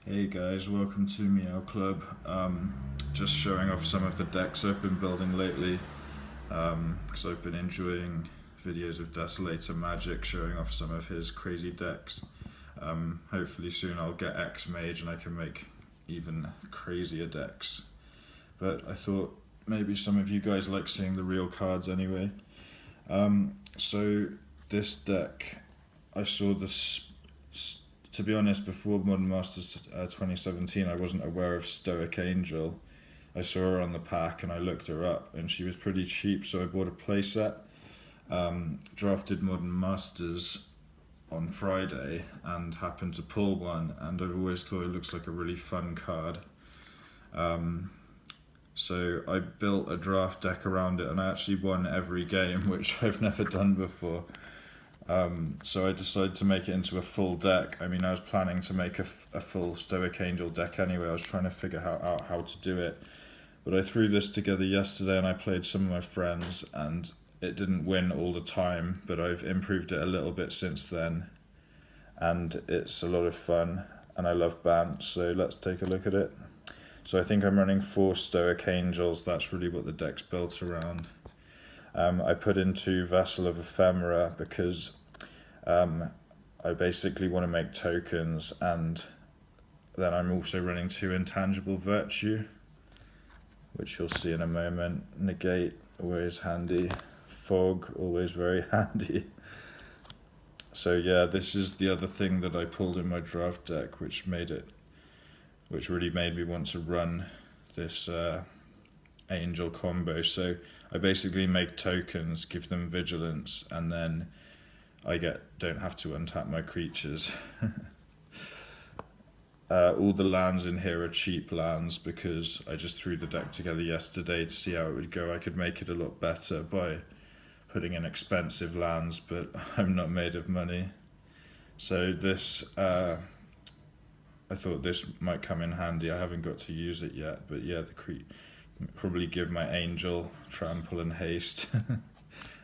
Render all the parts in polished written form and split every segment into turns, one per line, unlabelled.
Hey guys, welcome to Meow Club. Just showing off some of the decks I've been building lately, because I've been enjoying videos of Desolator Magic showing off some of his crazy decks. Hopefully soon I'll get X Mage and I can make even crazier decks. But I thought maybe some of you guys like seeing the real cards anyway. So this deck, I saw this. To be honest, before Modern Masters 2017, I wasn't aware of Stoic Angel. I saw her on the pack and I looked her up, and she was pretty cheap, so I bought a playset. Drafted Modern Masters on Friday and happened to pull one, and I've always thought it looks like a really fun card. So I built a draft deck around it, and I actually won every game, which I've never done before. So I decided to make it into a full deck. I mean, I was planning to make a full Stoic Angel deck anyway. I was trying to figure out how to do it. But I threw this together yesterday and I played some of my friends, and it didn't win all the time, but I've improved it a little bit since then. And it's a lot of fun, and I love Bant, so let's take a look at it. So I think I'm running 4 Stoic Angels. That's really what the deck's built around. I put into Vessel of Ephemera because I basically want to make tokens, and then I'm also running 2 Intangible Virtue, which you'll see in a moment. Negate, always handy. Fog, always very handy. So yeah, this is the other thing that I pulled in my draft deck, which really made me want to run this angel combo. So I basically make tokens, give them vigilance, and then I don't have to untap my creatures. All the lands in here are cheap lands because I just threw the deck together yesterday to see how it would go. I could make it a lot better by putting in expensive lands, but I'm not made of money. So this, I thought this might come in handy. I haven't got to use it yet, but yeah, probably give my angel trample and haste.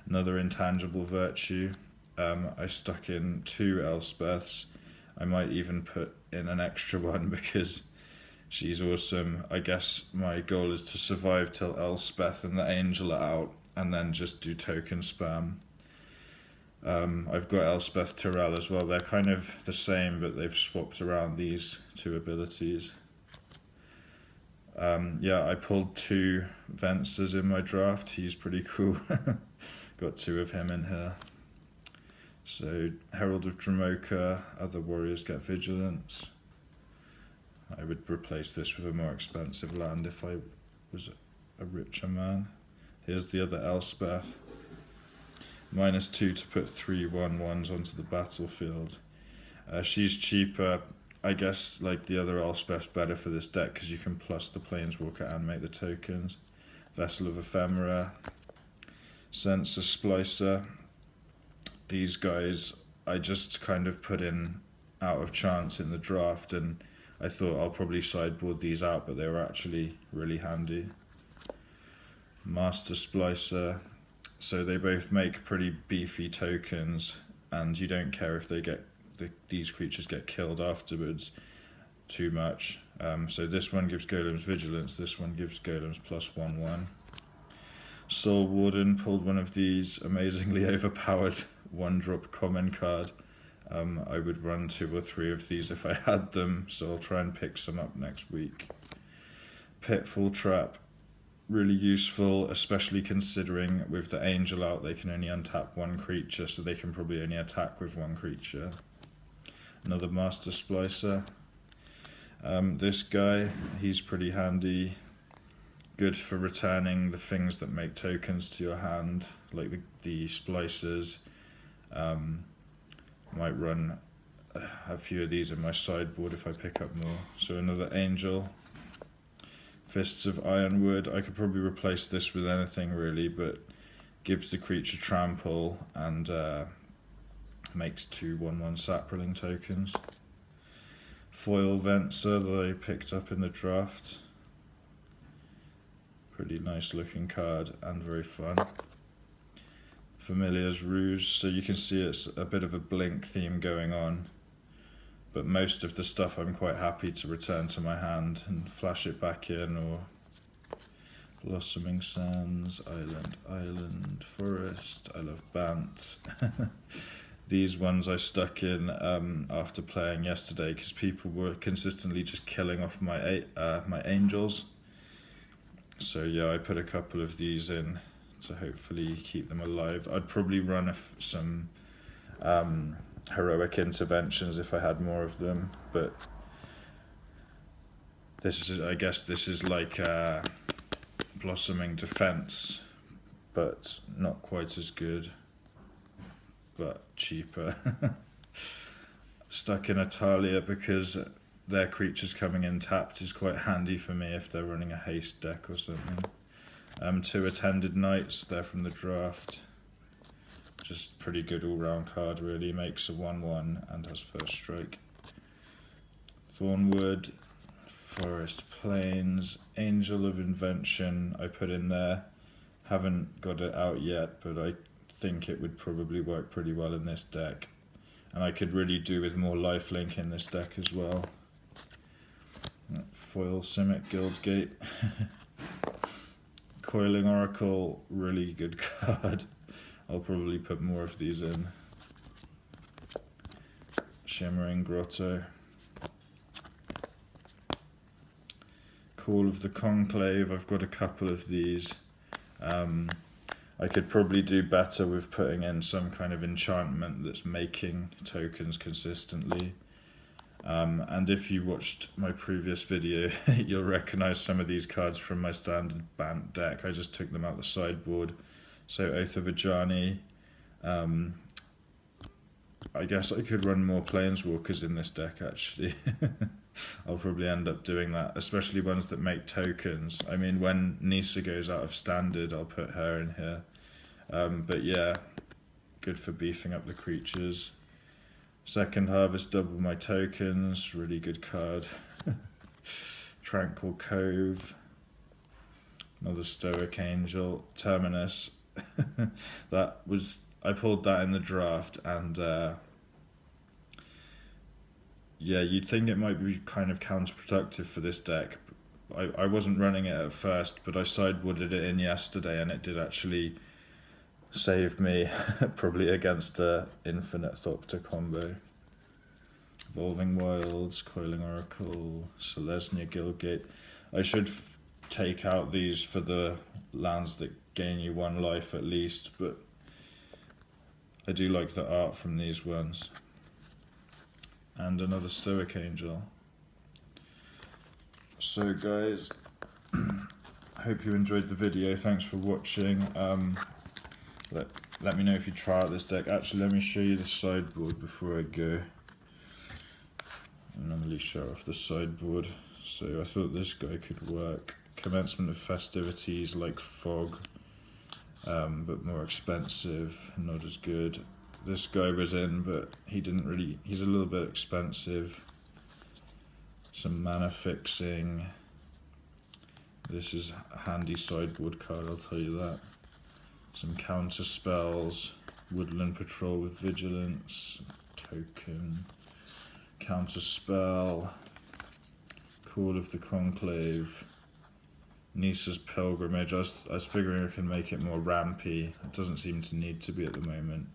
Another Intangible Virtue. I stuck in 2 Elspeths. I might even put in an extra one because she's awesome. I guess my goal is to survive till Elspeth and the angel are out, and then just do token spam. I've got Elspeth Tyrell as well. They're kind of the same, but they've swapped around these 2 abilities. Yeah, I pulled 2 Vensers in my draft. He's pretty cool. Got 2 of him in here. So Herald of Dramoka, other warriors get vigilance. I would replace this with a more expensive land if I was a richer man. Here's the other Elspeth. -2 to put 3 1/1s onto the battlefield. She's cheaper. I guess like the other Elspeth's better for this deck because you can plus the Planeswalker and make the tokens. Vessel of Ephemera. Venser Splicer. These guys I just kind of put in out of chance in the draft, and I thought I'll probably sideboard these out, but they were actually really handy. Master Splicer. So they both make pretty beefy tokens, and you don't care if these creatures get killed afterwards too much. So this one gives golems vigilance, this one gives golems +1/1. Soul Warden, pulled one of these amazingly overpowered 1-drop common card. I would run 2 or 3 of these if I had them, so I'll try and pick some up next week. Pitfall Trap, really useful, especially considering with the angel out they can only untap 1 creature, so they can probably only attack with 1 creature. Another Master Splicer. This guy, he's pretty handy. Good for returning the things that make tokens to your hand, like the splicers. Might run a few of these in my sideboard if I pick up more. So another angel. Fists of Ironwood. I could probably replace this with anything really, but gives the creature trample and makes 2 1/1 Saproling tokens. Foil Venser that I picked up in the draft. Pretty nice looking card and very fun. Familiar's Ruse, so you can see it's a bit of a blink theme going on. but most of the stuff I'm quite happy to return to my hand and flash it back in, or Blossoming Sands, Island, Forest. I love Bant. These ones I stuck in after playing yesterday because people were consistently just killing off my my angels. So yeah, I put a couple of these in to hopefully keep them alive. I'd probably run some heroic interventions if I had more of them, but this is, I guess this is like Blossoming Defense, but not quite as good, but cheaper. Stuck in Italia because their creatures coming in tapped is quite handy for me if they're running a haste deck or something. 2 Attended Knights, they're from the draft. Just pretty good all-round card really, makes a 1/1 and has first strike. Thornwood, Forest Plains, Angel of Invention I put in there. Haven't got it out yet, but I think it would probably work pretty well in this deck. And I could really do with more lifelink in this deck as well. Foil Simic Guildgate. Coiling Oracle, really good card. I'll probably put more of these in. Shimmering Grotto. Call of the Conclave, I've got a couple of these. I could probably do better with putting in some kind of enchantment that's making tokens consistently. And if you watched my previous video, you'll recognise some of these cards from my standard Bant deck. I just took them out the sideboard. So Oath of Ajani. I guess I could run more Planeswalkers in this deck actually. I'll probably end up doing that, especially ones that make tokens. I mean, when Nisa goes out of standard, I'll put her in here. But yeah, good for beefing up the creatures. Second Harvest, double my tokens, really good card. Tranquil Cove, another Stoic Angel, Terminus. That was, I pulled that in the draft, and yeah, you'd think it might be kind of counterproductive for this deck. I wasn't running it at first, but I sideboarded it in yesterday and it did actually save me, probably against a Infinite Thopter combo. Evolving Wilds, Coiling Oracle, Selesnya Guildgate. I should take out these for the lands that gain you 1 life at least, but I do like the art from these ones. And another Stoic Angel. So guys, I hope you enjoyed the video. Thanks for watching. Let me know if you try out this deck. Actually, let me show you the sideboard before I go. I normally show off the sideboard. So I thought this guy could work. Commencement of Festivities, like Fog, but more expensive, not as good. This guy was in, but he didn't really, he's a little bit expensive. Some mana fixing. This is a handy sideboard card, I'll tell you that. Some counter spells, Woodland Patrol with Vigilance, token, counter spell, Call of the Conclave, Nisa's Pilgrimage. I was figuring I can make it more rampy. It doesn't seem to need to be at the moment.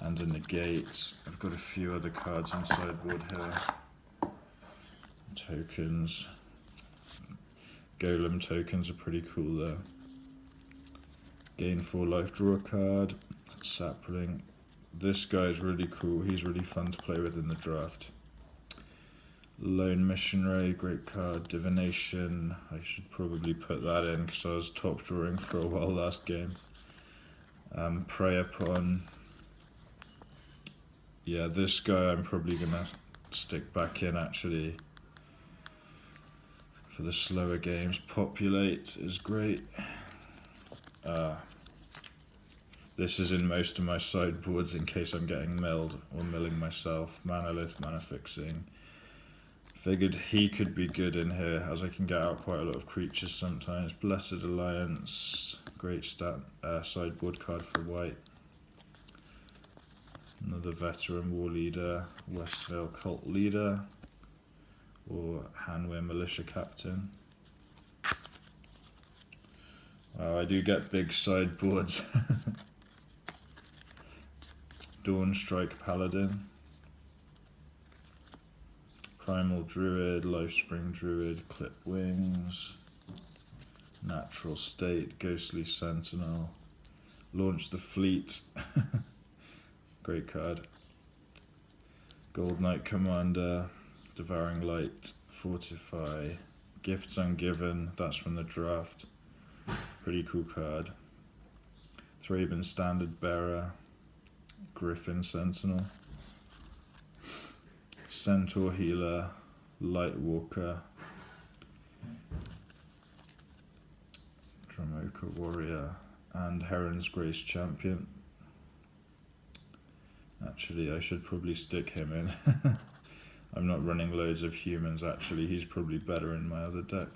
And a Negate. I've got a few other cards on sideboard here. Tokens. Golem tokens are pretty cool though. Gain 4 life, draw a card. Sapling. This guy's really cool. He's really fun to play with in the draft. Lone Missionary, great card. Divination. I should probably put that in because I was top drawing for a while last game. Prey Upon. Yeah, this guy I'm probably gonna stick back in actually for the slower games. Populate is great. This is in most of my sideboards in case I'm getting milled or milling myself. Manolith, mana fixing. Figured he could be good in here as I can get out quite a lot of creatures sometimes. Blessed Alliance, great sideboard card for white. Another veteran war leader, Westvale cult leader, or Hanway militia captain. Wow, I do get big sideboards. Dawn Strike Paladin, Primal Druid, Lifespring Druid, Clip Wings, Natural State, Ghostly Sentinel, Launch the Fleet, great card, Gold Knight Commander, Devouring Light, Fortify, Gifts Ungiven, that's from the draft, pretty cool card, Thraben Standard Bearer, Griffin Sentinel, Centaur Healer, Light Walker, Dromoka Warrior, and Heron's Grace Champion. Actually, I should probably stick him in. I'm not running loads of humans actually, he's probably better in my other deck.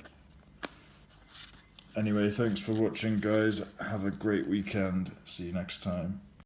Anyway, thanks for watching guys, have a great weekend, see you next time.